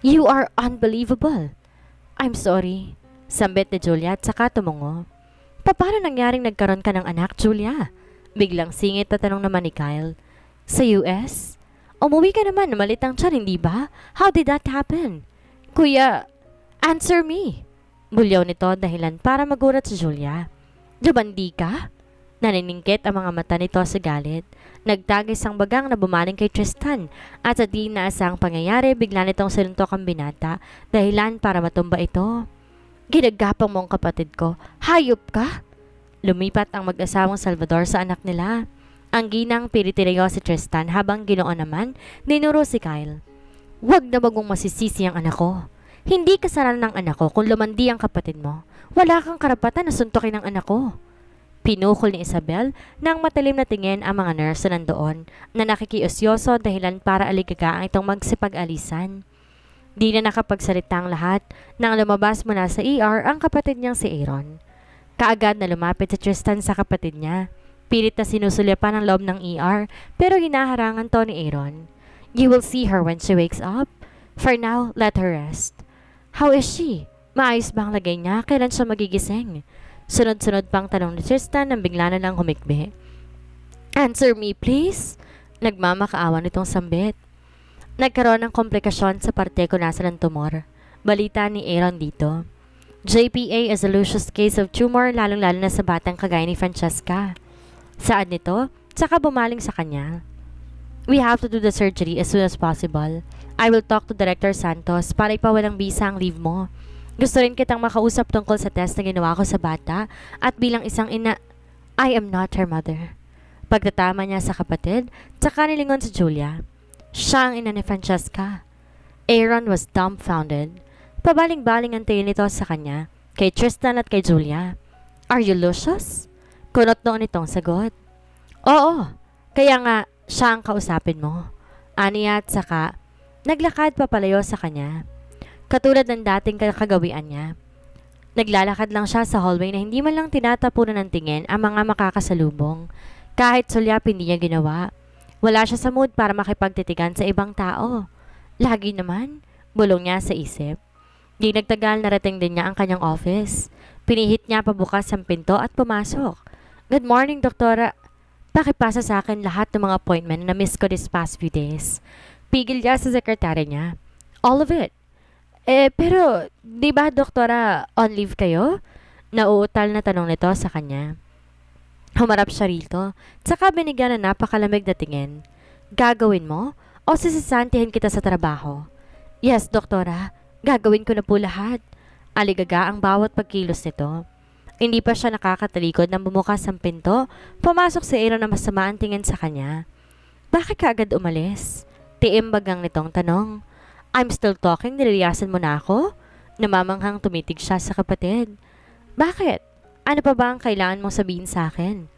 You are unbelievable. I'm sorry. Sambit ni Julia at saka tumungo. Paano nangyaring nagkaroon ka ng anak, Julia? Biglang singit na tanong naman ni Kyle. Sa US? Umuwi ka naman na malitang tiyan, hindi ba? How did that happen? Kuya, answer me. Bulyaw nito dahilan para magulat si Julia. Dumandi ka? Naniningkit ang mga mata nito sa galit. Nagtagis ang bagang na bumaling kay Tristan at sa di naasang pangyayari bigla nitong sinuntok ang binata dahilan para matumba ito. Ginagapang mong kapatid ko, hayop ka? Lumipat ang mag-asawang Salvador sa anak nila. Ang ginang piritireyo si Tristan habang Ginoon naman ninuro si Kyle. Huwag na bagong masisisi ang anak ko. Hindi kasalanan ng anak ko kung lumandi ang kapatid mo. Wala kang karapatan na suntukin ang anak ko. Pinukol ni Isabel nang matalim na tingin ang mga nurse na nandoon na nakikiusyoso dahilan para aligaga ang itong magsipag-alisan. Di na nakapagsalita ang lahat nang lumabas mula sa ER ang kapatid niyang si Aaron. Kaagad na lumapit si Tristan sa kapatid niya. Pilit na sinusulyapan ang loob ng ER pero hinaharangan to ni Aaron. You will see her when she wakes up. For now, let her rest. How is she? Maayos ba ang lagay niya? Kailan siya magigising? Sunod-sunod pang tanong ni Tristan nang bigla na lang humikbi. Answer me, please? Nagmamakaawa nitong sambit. Nagkaroon ng komplikasyon sa parte ko nasa ng tumor. Balita ni Aaron dito. JPA is a lucius case of tumor lalong-lalo na sa batang kagaya ni Francesca. Saan nito? Tsaka bumaling sa kanya. We have to do the surgery as soon as possible. I will talk to Director Santos para ipawalang bisa ang leave mo. Gusto rin kitang makausap tungkol sa test na ginawa ko sa bata at bilang isang ina, I am not her mother. Pagtatama niya sa kapatid, tsaka nilingon si Julia. Siya ang ina ni Francesca. Aaron was dumbfounded. Pabaling-baling ang tingin nito sa kanya, kay Tristan at kay Julia. Are you Lucius? Kunot noon itong sagot. Oo, kaya nga siya ang kausapin mo. Aniya at saka, naglakad papalayo sa kanya. Katulad ng dating kagawian niya. Naglalakad lang siya sa hallway na hindi man lang tinatapunan ng tingin ang mga makakasalubong. Kahit sulyap hindi niya ginawa. Wala siya sa mood para makipagtitigan sa ibang tao. Lagi naman, bulong niya sa isip. Di nagtagal narating din niya ang kanyang office. Pinihit niya pabukas ang pinto at pumasok. Good morning, doktora. Pakipasa sa akin lahat ng mga appointment na miss ko this past few days. Pigil niya sa sekretary niya. All of it. Pero, di ba, doktora, on leave kayo? Nauutal na tanong nito sa kanya. Humarap siya rito, tsaka binigyan na napakalamig na tingin. Gagawin mo? O sisisantihin kita sa trabaho? Yes, doktora. Gagawin ko na po lahat. Aligaga ang bawat pagkilos nito. Hindi pa siya nakakatalikod nang bumukas ang pinto, pumasok si Aaron na masama ang tingin sa kanya. Bakit ka agad umalis? Tiimbagang nitong tanong. I'm still talking, nililiyasan mo na ako? Namamanghang tumitig siya sa kapatid. Bakit? Ano pa ba ang kailangan mong sabihin sa akin?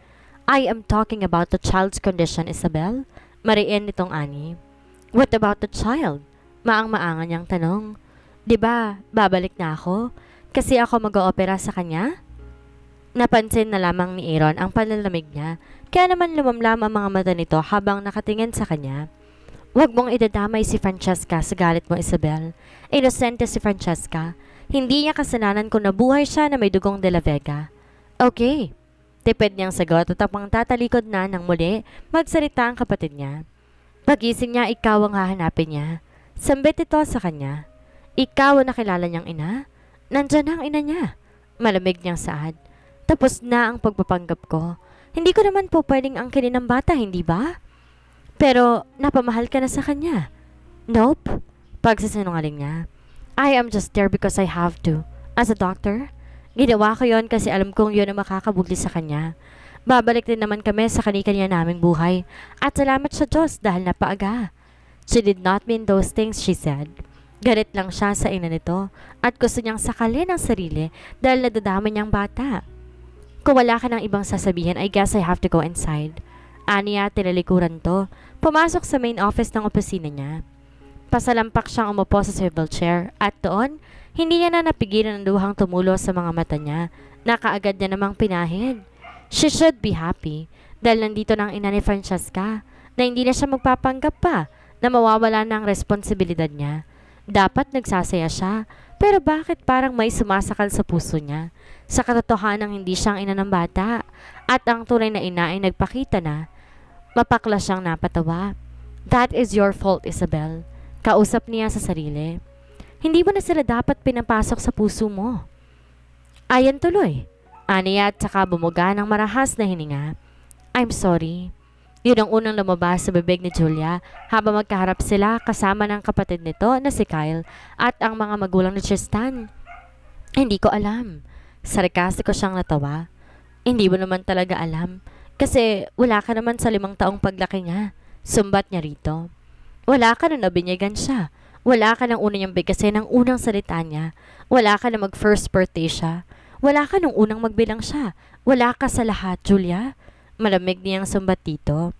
I am talking about the child's condition, Isabel. Mariin nitong ani. What about the child? Maang-maangan niyang tanong. Diba, babalik na ako? Kasi ako mag-oopera sa kanya? Napansin na lamang ni Aaron ang panlalamig niya, kaya naman lumamlam ang mga mata nito habang nakatingin sa kanya. Huwag mong idadamay si Francesca sa galit mo, Isabel. Inosente si Francesca. Hindi niya kasalanan kung nabuhay siya na may dugong de la Vega. Okay. Tipid niyang sagot at tapang tatalikod na nang muli magsalita ang kapatid niya. Pagising niya, ikaw ang hahanapin niya. Sambit ito sa kanya. Ikaw ang nakilala niyang ina? Nandyan ang ina niya. Malamig niyang saad. Tapos na ang pagpapanggap ko. Hindi ko naman po pwedeng angkinin ng bata, hindi ba? Pero napamahal ka na sa kanya. Nope. Pagsasinungaling niya. I am just there because I have to. As a doctor, ginawa ko yon kasi alam kong yun ang makakabuti sa kanya. Babalik din naman kami sa kani-kanya naming buhay. At salamat sa Diyos dahil napaaga. She did not mean those things, she said. Galit lang siya sa ina nito at gusto niyang sakalin ang sarili dahil nadadama niyang bata. Kung wala ka ng ibang sasabihin, I guess I have to go inside. Aniya, tinalikuran to. Pumasok sa main office ng opisina niya. Pasalampak siyang umupo sa swivel chair at doon, hindi niya na napigilan ng luhang tumulo sa mga mata niya na kaagad niya namang pinahid. She should be happy dahil nandito ng ina ni Francesca na hindi na siya magpapanggap pa na mawawala na ang responsibilidad niya. Dapat nagsasaya siya, pero bakit parang may sumasakal sa puso niya? Sa katotohanang hindi siyang ina ng bata, at ang tunay na ina ay nagpakita na. Mapakla siyang napatawa. That is your fault, Isabel. Kausap niya sa sarili. Hindi mo na sila dapat pinapasok sa puso mo. Ayan tuloy. Aniya at saka bumuga ng marahas na hininga. I'm sorry. Yun ang unang lumabas sa bibig ni Julia habang magkaharap sila kasama ng kapatid nito na si Kyle at ang mga magulang ni Tristan. Hindi ko alam. Sarkastiko siyang natawa. Hindi mo naman talaga alam kasi wala ka naman sa 5 taong paglaki niya. Sumbat niya rito. Wala ka na nabinyagan siya. Wala ka nang unang niyang bigkasin ng unang salita niya. Wala ka na mag-first birthday siya. Wala ka nung unang magbilang siya. Wala ka sa lahat, Julia. Malamig niyang sumbat dito.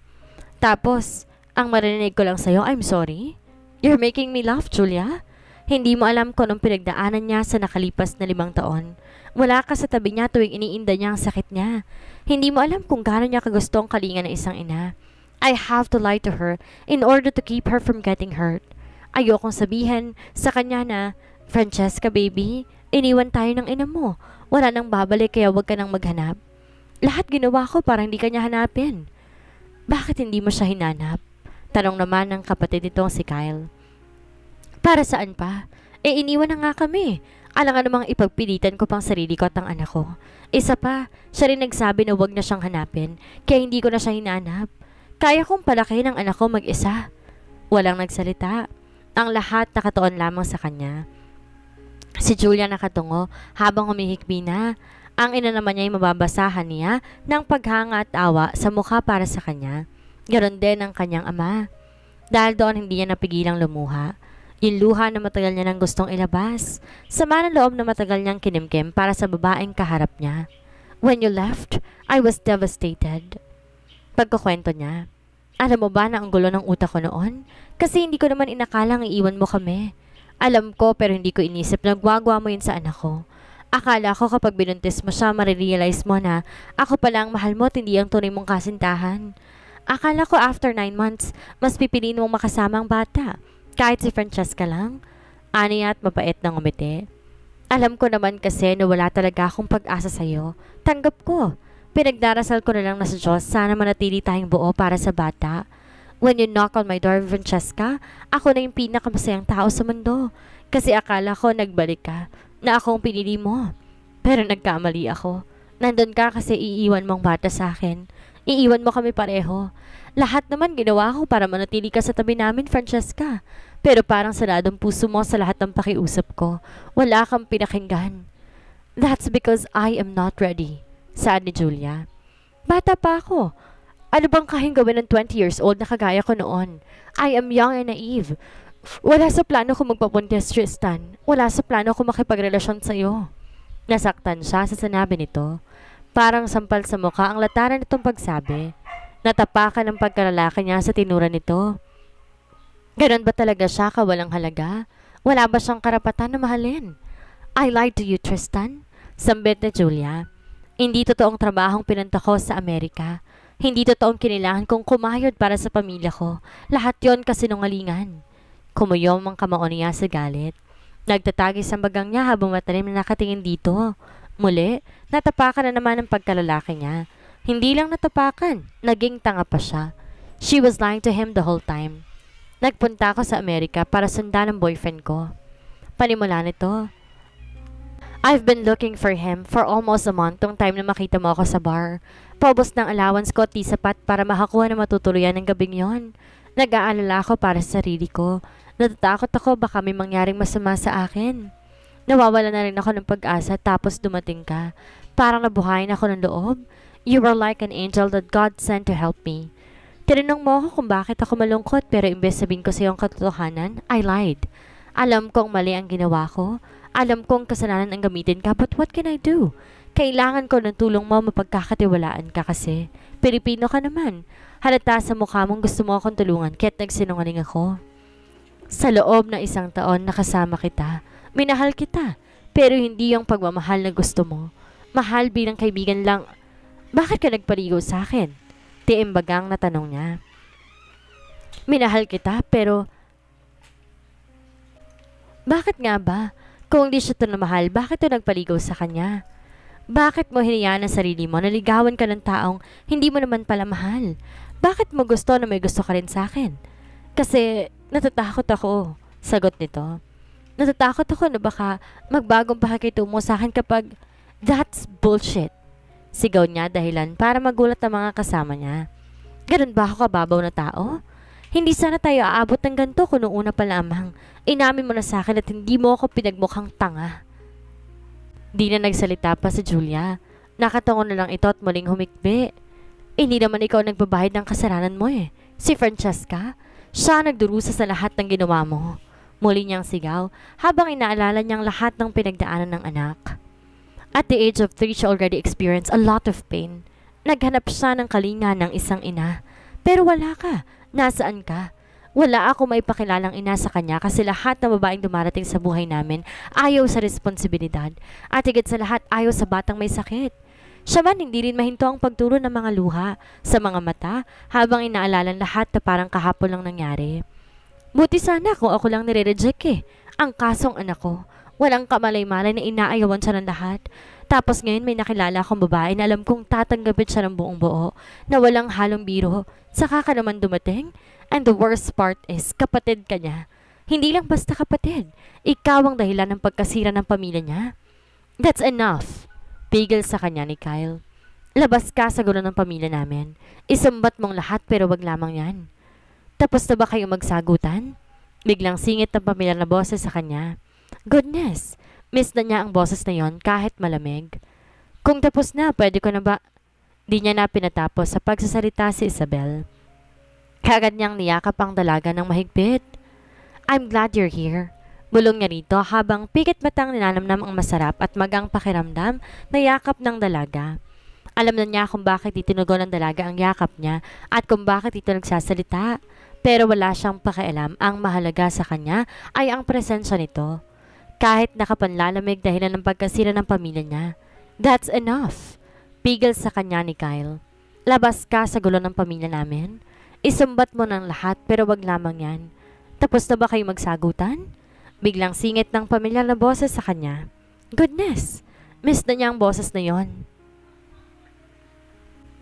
Tapos, ang marinig ko lang sa'yo, I'm sorry. You're making me laugh, Julia. Hindi mo alam kung anong pinagdaanan niya sa nakalipas na 5 taon. Wala ka sa tabi niya tuwing iniinda niya ang sakit niya. Hindi mo alam kung gaano niya kagusto ang kalinga ng isang ina. I have to lie to her in order to keep her from getting hurt. Ayokong sabihin sa kanya na, Francesca baby, iniwan tayo ng ina mo. Wala nang babalik kaya wag ka nang maghanap. Lahat ginawa ko para hindi ka niya hanapin. Bakit hindi mo siya hinanap? Tanong naman ng kapatid nitong si Kyle. Para saan pa? Iniwan na nga kami. Alam nga namang ipagpilitan ko pang sarili ko at ang anak ko. Isa pa, siya rin nagsabi na wag na siyang hanapin, kaya hindi ko na siya hinanap. Kaya kong palaki ng anak ko mag-isa. Walang nagsalita. Ang lahat nakatuon lamang sa kanya. Si Julia nakatungo habang humihikbi na. Ang ina naman niya ay mababasahan niya ng paghanga at awa sa mukha para sa kanya. Ganon din ang kanyang ama. Dahil doon hindi niya napigilang lumuha. Yung luha na matagal niya nang gustong ilabas. Sama ng loob na matagal niyang kinimkim para sa babaeng kaharap niya. When you left, I was devastated. Pagkukwento niya. Alam mo ba na ang gulo ng utak ko noon? Kasi hindi ko naman inakalang iiwan mo kami. Alam ko pero hindi ko inisip na gwagwa mo yun sa anak ko. Akala ko kapag binuntis mo siya, marirealize mo na ako pala ang mahal mo at hindi ang tunay mong kasintahan. Akala ko after 9 months, mas pipiliin mong makasama ang bata. Kahit si Francesca lang. Aniya at mapait ng umiti. Alam ko naman kasi na wala talaga akong pag-asa sa'yo. Tanggap ko. Pinagdarasal ko na lang na sa Diyos, sana manatili tayong buo para sa bata. When you knock on my door, Francesca, ako na yung pinakamasayang tao sa mundo. Kasi akala ko nagbalik ka, na akong pinili mo. Pero nagkamali ako. Nandun ka kasi iiwan mong bata sa akin. Iiwan mo kami pareho. Lahat naman ginawa ko para manatili ka sa tabi namin, Francesca. Pero parang saladong puso mo sa lahat ng pakiusap ko. Wala kang pinakinggan. That's because I am not ready, saad ni Julia. Bata pa ako. Ano bang kahing gawin ng 20 years old na kagaya ko noon? I am young and naive. Wala sa plano ko magpapuntes, Tristan. Wala sa plano ko makipagrelasyon sa'yo. Nasaktan siya sa sinabi nito. Parang sampal sa mukha ang lataran nitong pagsabi. Natapakan ng pagkalalaki niya sa tinura nito. Ganon ba talaga siya kawalang halaga? Wala ba siyang karapatan na mahalin? I lied to you, Tristan. Sambit na Julia. Hindi totoong trabahong pinunta ko sa Amerika. Hindi totoong kinilangan kong kumayod para sa pamilya ko. Lahat yon kasinungalingan. Kumuyom ang kamao niya sa galit. Nagtatagis ang bagang niya habang matalim na nakatingin dito. Muli, natapakan na naman ang pagkalalaki niya. Hindi lang natapakan, naging tanga pa siya. She was lying to him the whole time. Nagpunta ako sa Amerika para sundan ang boyfriend ko. Panimula nito. I've been looking for him for almost a month tong time na makita mo ako sa bar. Paubos ng allowance ko at di sapat para makakuha na matutuluyan ng gabing yon. Nag-aalala ako para sa sarili ko. Natatakot ako baka may mangyaring masama sa akin. Nawawala na rin ako ng pag-asa tapos dumating ka. Parang nabuhayin ako ng loob. You were like an angel that God sent to help me. Tinanong mo ako kung bakit ako malungkot pero imbes sabihin ko sa iyong katotohanan, I lied. Alam kong mali ang ginawa ko. Alam kong kasalanan ang gamitin ka, but what can I do? Kailangan ko ng tulong mo, mapagkakatiwalaan ka kasi. Pilipino ka naman. Halata sa mukha mong gusto mo akong tulungan kaya't nagsinungaling ako. Sa loob na 1 taon nakasama kita. Minahal kita. Pero hindi yung pagmamahal na gusto mo. Mahal bilang kaibigan lang. Bakit ka nagpaligo sa akin? Tiimbagang na tanong niya. Minahal kita pero Bakit nga ba? Kung hindi siya to na mahal, bakit to nagpaligaw sa kanya? Bakit mo hinayaan ang sarili mo na ligawan ka ng taong hindi mo naman pala mahal? Bakit mo gusto na may gusto ka rin sa akin? Kasi natatakot ako, sagot nito. Natatakot ako na baka magbagong pakikitungo mo sa akin kapag that's bullshit. Sigaw niya dahilan para magulat ang mga kasama niya. Ganun ba ako kababaw na tao? Hindi sana tayo aabot ng ganito kung noong una pa lamang. Inamin mo na sa akin at hindi mo ako pinagmukhang tanga. Di na nagsalita pa si Julia. Nakatungo na lang ito at muling humikbi. Hindi naman ikaw nagbabayad ng kasalanan mo eh. Si Francesca, siya nagdurusa sa lahat ng ginawa mo. Muli niyang sigaw habang inaalala niyang lahat ng pinagdaanan ng anak. At the age of 3, she already experienced a lot of pain. Naghanap siya ng kalinga ng isang ina. Pero wala ka. Nasaan ka? Wala ako may pakilalang ina sa kanya kasi lahat ng babaeng dumarating sa buhay namin ayaw sa responsibilidad. At higit sa lahat ayaw sa batang may sakit. Siya man hindi rin mahinto ang pagturo ng mga luha sa mga mata habang inaalala lahat na parang kahapon lang nangyari. Buti sana kung ako lang nire-reject eh. Ang kasong anak ko. Walang kamalay-malay na inaayawan siya ng lahat. Tapos ngayon may nakilala akong babae na alam kong tatanggapin siya ng buong buo na walang halong biro. Saka ka naman dumating? And the worst part is, kapatid ka niya. Hindi lang basta kapatid. Ikaw ang dahilan ng pagkasira ng pamilya niya. That's enough. Pigil sa kanya ni Kyle. Labas ka sa gulo ng pamilya namin. Isumbat mong lahat pero wag lamang yan. Tapos na ba kayo magsagutan? Biglang singit ng pamilya na boses sa kanya. Goodness, miss na niya ang boses na yon kahit malamig. Kung tapos na, pwede ko na ba? Di niya na pinatapos sa pagsasalita si Isabel. Kagad niyang niyakap ang dalaga ng mahigpit. I'm glad you're here. Bulong niya rito habang pikit matang ninanamnam ang masarap at magang pakiramdam na yakap ng dalaga. Alam na niya kung bakit itinugon ng dalaga ang yakap niya at kung bakit ito nagsasalita. Pero wala siyang pakialam, ang mahalaga sa kanya ay ang presensya nito. Kahit nakapanlalamig dahilan ng pagkasira ng pamilya niya. That's enough. Pigil sa kanya ni Kyle. Labas ka sa gulo ng pamilya namin. Isumbat mo ng lahat pero wag lamang yan. Tapos na ba kayo magsagutan? Biglang singit ng pamilyar na boses sa kanya. Goodness, miss na niya ang boses na yon.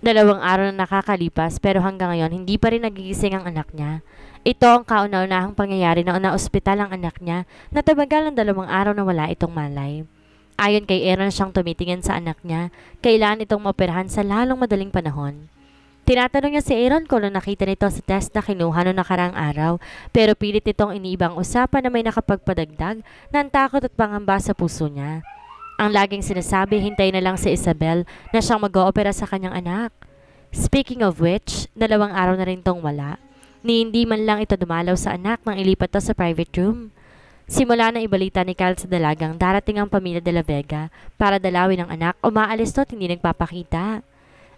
2 araw na nakakalipas pero hanggang ngayon hindi pa rin nagigising ang anak niya. Ito ang kauna-unahang pangyayari na na-ospital ang anak niya na tabagal ng 2 araw na wala itong malay. Ayon kay Aaron siyang tumitingin sa anak niya, kailangan itong maoperahan sa lalong madaling panahon. Tinatanong niya si Aaron kung nakita nito sa test na kinuha noong nakaraang araw pero pilit itong iniibang usapan na may nakapagpadagdag ng takot at pangamba sa puso niya. Ang laging sinasabi, hintay na lang si Isabel na siyang mag-oopera sa kanyang anak. Speaking of which, 2 araw na rin tong wala. Ni hindi man lang ito dumalaw sa anak nang ilipat to sa private room. Simula na ibalita ni Kyle sa dalagang darating ang pamilya de la Vega para dalawin ang anak, umaalis to at hindi nagpapakita.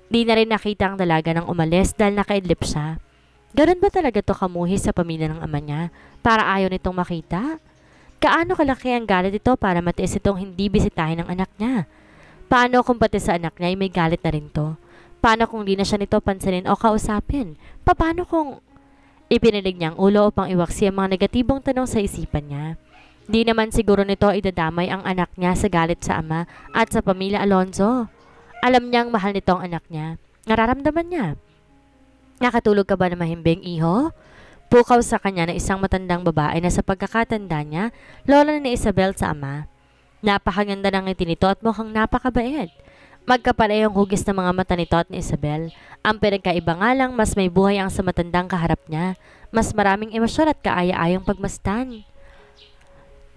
Di na rin nakita ang dalaga nang umalis dahil nakaidlip siya. Ganun ba talaga to kamuhi sa pamilya ng ama niya para ayaw nitong makita? Kaano kalaki ang galit ito para matiis itong hindi bisitahin ng anak niya? Paano kung pati sa anak niya ay may galit na rin to? Paano kung di na siya nito pansinin o kausapin? Paano kung ipinilig niyang ulo upang iwaksi ang mga negatibong tanong sa isipan niya? Di naman siguro nito idadamay ang anak niya sa galit sa ama at sa pamilya Alonzo. Alam niyang mahal nito ang anak niya. Nararamdaman niya. Nakatulog ka ba na mahimbing, iho? Pukaw sa kanya na isang matandang babae na sa pagkakatanda niya, lola ni Isabel sa ama. Napakaganda ng ngiti nito at mukhang napakabait. Magkaparehong hugis ng mga mata nito at ni Isabel. Ang pinagkaiba nga lang, mas may buhay ang sa matandang kaharap niya. Mas maraming emosyon at kaaya-ayang pagmastan.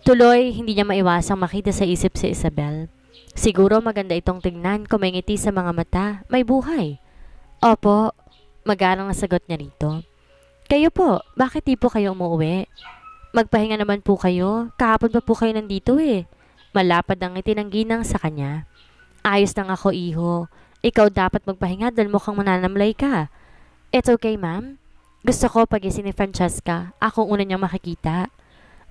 Tuloy, hindi niya maiwasang makita sa isip si Isabel. Siguro maganda itong tingnan kung may ngiti sa mga mata, may buhay. Opo, magarang na sagot niya rito. Kayo po, bakit di po kayo umuwi? Magpahinga naman po kayo, kahapon pa po kayo nandito eh. Malapad ang ngiti ng ginang sa kanya. Ayos lang ako, iho. Ikaw dapat magpahinga dahil mukhang mananamlay ka. It's okay, ma'am. Gusto ko pagising ni Francesca, akong una niyang makikita.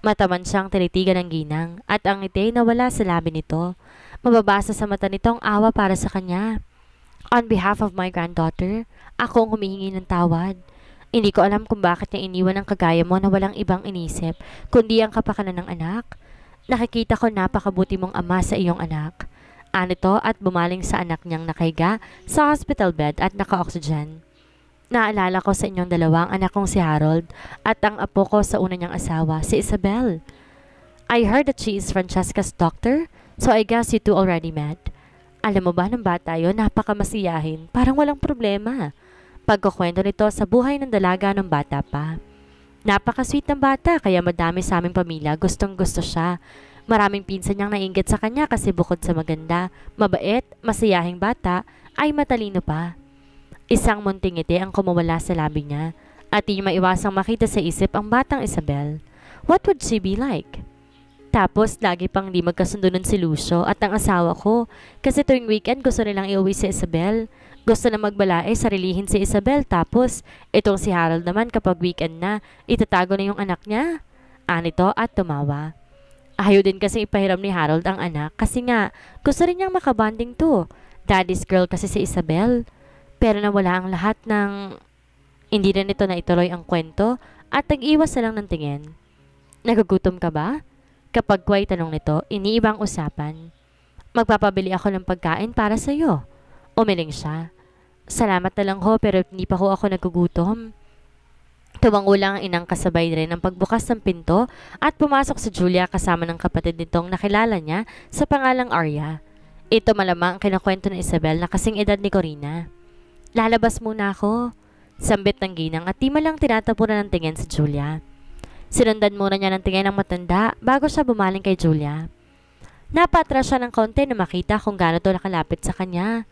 Mataman siyang tinitigan ng ginang at ang ngiti na wala sa labi nito. Mababasa sa mata nito ang awa para sa kanya. On behalf of my granddaughter, ako ang humihingi ng tawad. Hindi ko alam kung bakit niya iniwan ang kagaya mo na walang ibang inisip, kundi ang kapakanan ng anak. Nakikita ko napakabuti mong ama sa iyong anak. Anito at bumaling sa anak niyang nakahiga sa hospital bed at naka-oxygen. Naalala ko sa inyong dalawang anak kong si Harold at ang apo ko sa una niyang asawa, si Isabel. I heard that she is Francesca's doctor, so I guess you two already met. Alam mo ba ng bata yun, napakamasiyahin, parang walang problema. Pagkukwento nito sa buhay ng dalaga ng bata pa. Napaka-sweet ng bata kaya madami sa aming pamilya gustong gusto siya. Maraming pinsan niyang nainggit sa kanya kasi bukod sa maganda, mabait, masiyahing bata, ay matalino pa. Isang munting ngiti ang kumawala sa labi niya at di maiwasang makita sa isip ang batang Isabel. What would she be like? Tapos lagi pang di magkasundo nun si Lucio at ang asawa ko kasi tuwing weekend gusto nilang iuwi si Isabel. Gusto na magbalae sarilihin si Isabel tapos itong si Harold naman kapag weekend na itatago na yung anak niya. Anito at tumawa. Ayaw din kasi ipahiram ni Harold ang anak kasi nga gusto rin niyang makabanding to. Daddy's girl kasi si Isabel. Pero nawala ang lahat ng hindi na nito na ituloy ang kwento at nag-iwas na lang ng tingin. Nagugutom ka ba? Kapag ko ay tanong nito, iniibang usapan. Magpapabili ako ng pagkain para sa iyo. Umiling siya. Salamat na lang ho pero hindi pa ho ako nagugutom. Tumango lang ang inang kasabay rin ng pagbukas ng pinto at pumasok si Julia kasama ng kapatid nitong nakilala niya sa pangalang Arya. Ito malamang ang kinakwento ng Isabel na kasing edad ni Corina. Lalabas muna ako. Sambit ng ginang at di malang tinatapunan ng tingin si Julia. Sinundan muna niya ng tingin ng matanda bago siya bumaling kay Julia. Napatras siya ng konti na makita kung gaano to nakalapit sa kanya.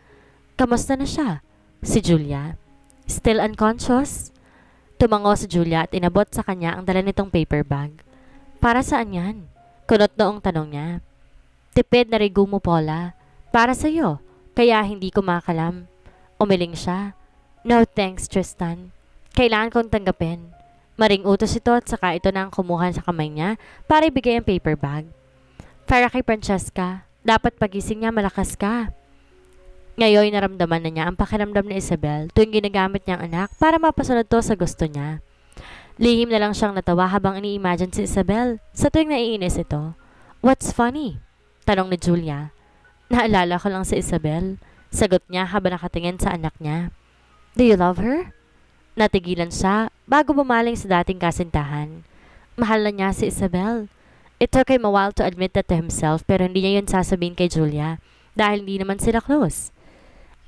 Kamusta na siya? Si Julia. Still unconscious? Tumango si Julia at inabot sa kanya ang dala nitong paper bag. Para saan yan? Kunot noong tanong niya. Tipid na rigo mo, Paula. Para sa'yo. Kaya hindi ko makalam. Umiling siya. No thanks, Tristan. Kailangan kong tanggapin. Maring utos ito at saka ito na ang kumuha sa kamay niya para ibigay ang paper bag. Para kay Francesca, dapat pagising niya malakas ka. Ngayon naramdaman na niya ang pakiramdam ni Isabel tuwing ginagamit niyang anak para mapasunod to sa gusto niya. Lihim na lang siyang natawa habang ini-imagine si Isabel sa tuwing naiinis ito. What's funny? Tanong ni Julia. Naalala ko lang si Isabel. Sagot niya habang nakatingin sa anak niya. Do you love her? Natigilan siya bago bumaling sa dating kasintahan. Mahal na niya si Isabel. It took him a while to admit that to himself pero hindi niya yun sasabihin kay Julia dahil hindi naman sila close.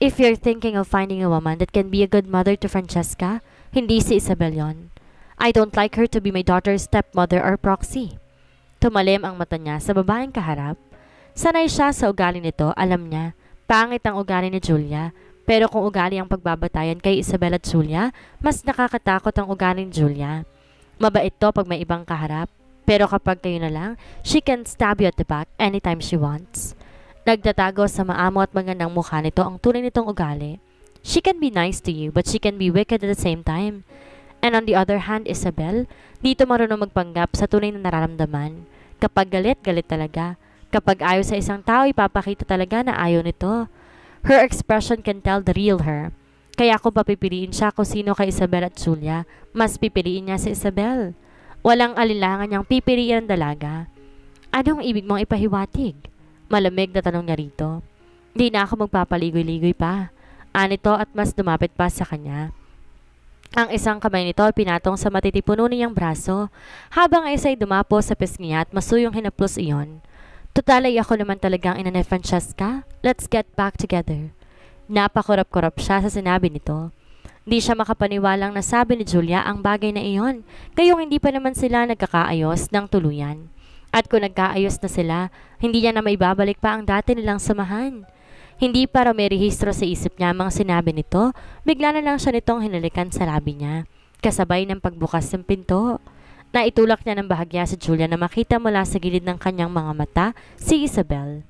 If you're thinking of finding a woman that can be a good mother to Francesca, hindi si Isabel yon. I don't like her to be my daughter's stepmother or proxy. Tumalim ang mata niya sa babaeng kaharap. Sanay siya sa ugali nito, alam niya. Pangit ang ugali ni Julia, pero kung ugali ang pagbabatayan kay Isabel at Julia, mas nakakatakot ang ugali ni Julia. Mabait to pag may ibang kaharap, pero kapag kayo na lang, she can stab you at the back anytime she wants. Nagtatago sa maamo at magandang mukha nito ang tunay nitong ugali. She can be nice to you, but she can be wicked at the same time. And on the other hand, Isabel, dito marunong magpanggap sa tunay na nararamdaman. Kapag galit, galit talaga. Kapag ayaw sa isang tao, ipapakita talaga na ayaw nito. Her expression can tell the real her. Kaya kung papipiliin siya kung sino kay Isabel at Julia, mas pipiliin niya si Isabel. Walang alinlangan niyang pipiliin ang dalaga. Anong ibig mong ipahiwatig? Malamig na tanong niya rito. Hindi na ako magpapaligoy-ligoy pa. Anito at mas dumapit pa sa kanya. Ang isang kamay nito pinatong sa matitipuno niyang braso, habang ang isa'y dumapo sa pisngi niya at masuyong hinaplos iyon. Tutalay ako naman talagang ina ni Francesca. Let's get back together. Napakurap-kurap siya sa sinabi nito. Di siya makapaniwalang nasabi ni Julia ang bagay na iyon, gayong hindi pa naman sila nagkakaayos ng tuluyan. At kung nagkaayos na sila, hindi niya na maibabalik pa ang dati nilang samahan. Hindi para may rehistro sa isip niya ang mga sinabi nito, bigla na lang siya nitong hinalikan sa labi niya, kasabay ng pagbukas ng pinto. Naitulak niya ng bahagya si Julia na makita mula sa gilid ng kanyang mga mata si Isabel.